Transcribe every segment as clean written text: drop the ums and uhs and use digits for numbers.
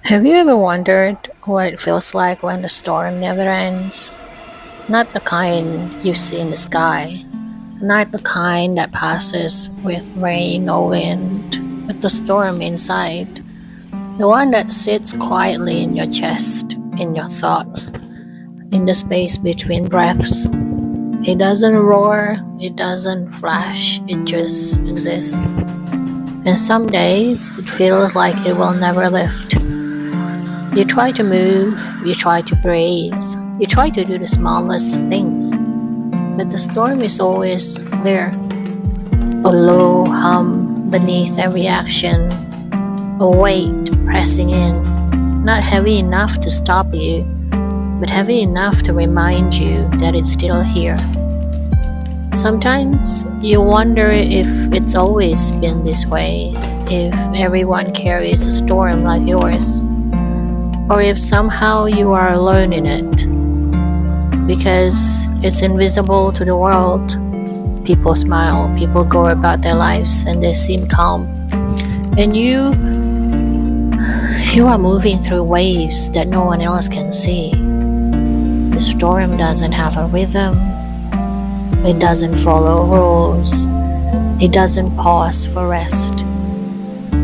Have you ever wondered what it feels like when the storm never ends? Not the kind you see in the sky, not the kind that passes with rain or wind, but the storm inside. The one that sits quietly in your chest, in your thoughts, in the space between breaths. It doesn't roar, it doesn't flash, it just exists. And some days it feels like it will never lift. You try to move, you try to breathe, you try to do the smallest things, but the storm is always there. A low hum beneath every action, a weight pressing in, not heavy enough to stop you, but heavy enough to remind you that it's still here. Sometimes you wonder if it's always been this way, if everyone carries a storm like yours, or if somehow you are alone in it. Because it's invisible to the world. People smile, people go about their lives, and they seem calm. And you are moving through waves that no one else can see. The storm doesn't have a rhythm. It doesn't follow rules. It doesn't pause for rest.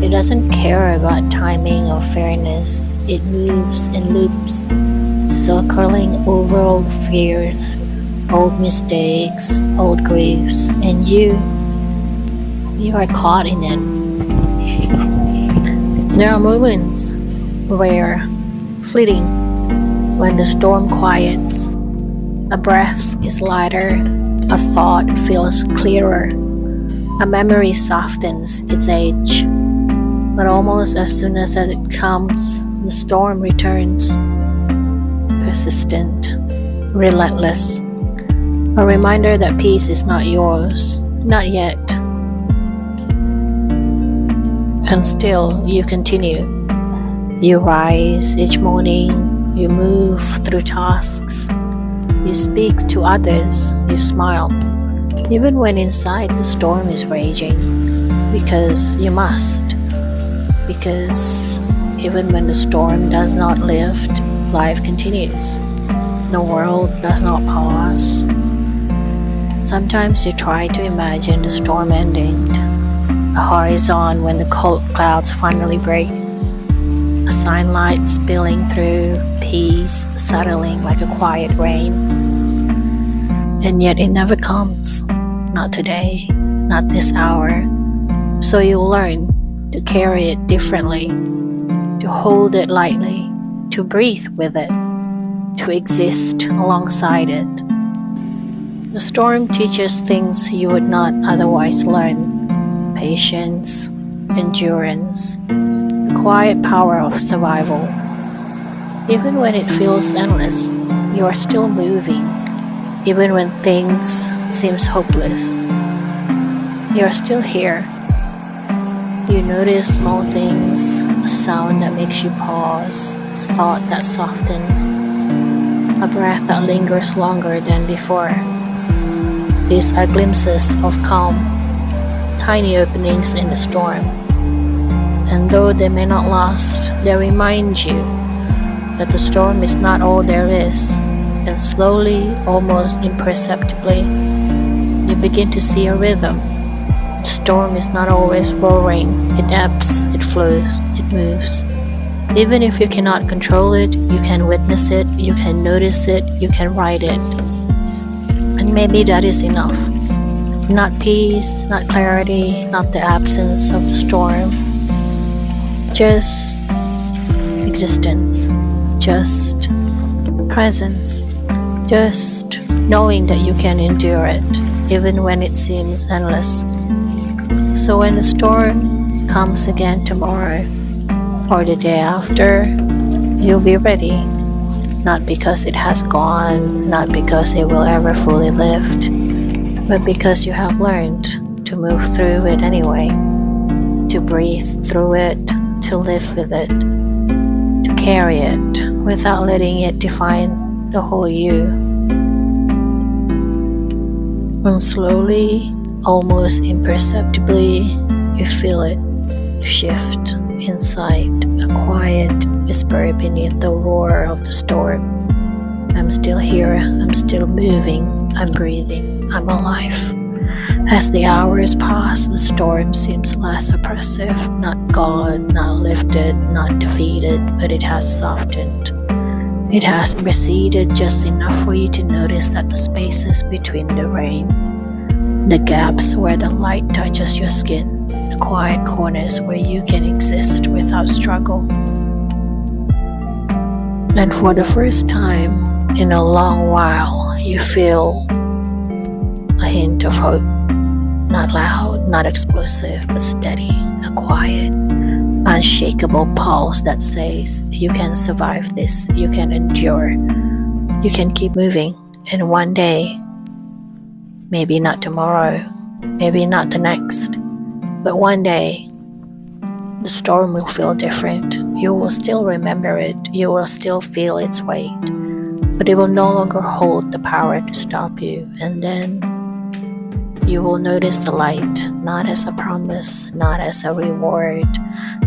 It doesn't care about timing or fairness. It moves in loops, circling over old fears, old mistakes, old griefs, and you are caught in it. There are moments, rare, fleeting, when the storm quiets. A breath is lighter, a thought feels clearer, a memory softens its edge. But almost as soon as it comes, the storm returns, persistent, relentless, a reminder that peace is not yours, not yet. And still, you continue. You rise each morning, you move through tasks, you speak to others, you smile, even when inside the storm is raging, because you must. Because even when the storm does not lift, life continues. The world does not pause. Sometimes you try to imagine the storm ending, a horizon when the cold clouds finally break, a sunlight spilling through, peace settling like a quiet rain. And yet it never comes. Not today, not this hour. So you'll learn to carry it differently, to hold it lightly, to breathe with it, to exist alongside it. The storm teaches things you would not otherwise learn: patience, endurance, the quiet power of survival. Even when it feels endless, you are still moving. Even when things seem hopeless, you are still here. You notice small things, a sound that makes you pause, a thought that softens, a breath that lingers longer than before. These are glimpses of calm, tiny openings in the storm. And though they may not last, they remind you that the storm is not all there is. And slowly, almost imperceptibly, you begin to see a rhythm. The storm is not always roaring. It ebbs, it flows, it moves. Even if you cannot control it, you can witness it, you can notice it, you can ride it. And maybe that is enough. Not peace, not clarity, not the absence of the storm. Just existence, just presence, just knowing that you can endure it, even when it seems endless. So when the storm comes again tomorrow, or the day after, you'll be ready. Not because it has gone, not because it will ever fully lift, but because you have learned to move through it anyway, to breathe through it, to live with it, to carry it without letting it define the whole you. And slowly, almost imperceptibly, you feel it shift. inside, a quiet whisper beneath the roar of the storm. I'm still here, I'm still moving, I'm breathing, I'm alive. As the hours pass, the storm seems less oppressive, not gone, not lifted, not defeated, but it has softened. It has receded just enough for you to notice that the spaces between the rain, the gaps where the light touches your skin, the quiet corners where you can exist without struggle. And for the first time in a long while, you feel a hint of hope. Not loud, not explosive, but steady, a quiet, unshakable pulse that says, you can survive this, you can endure, you can keep moving, and one day, maybe not tomorrow, maybe not the next, but one day, the storm will feel different. You will still remember it, you will still feel its weight, but it will no longer hold the power to stop you, and then you will notice the light, not as a promise, not as a reward,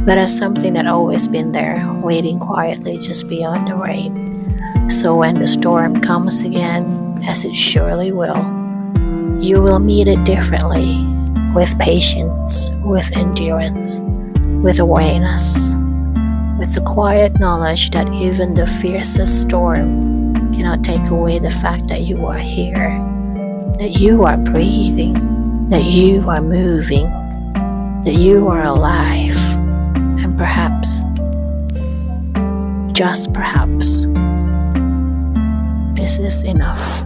but as something that always been there, waiting quietly just beyond the rain. So when the storm comes again, as it surely will, you will meet it differently, with patience, with endurance, with awareness, with the quiet knowledge that even the fiercest storm cannot take away the fact that you are here, that you are breathing, that you are moving, that you are alive, and perhaps, just perhaps, this is enough.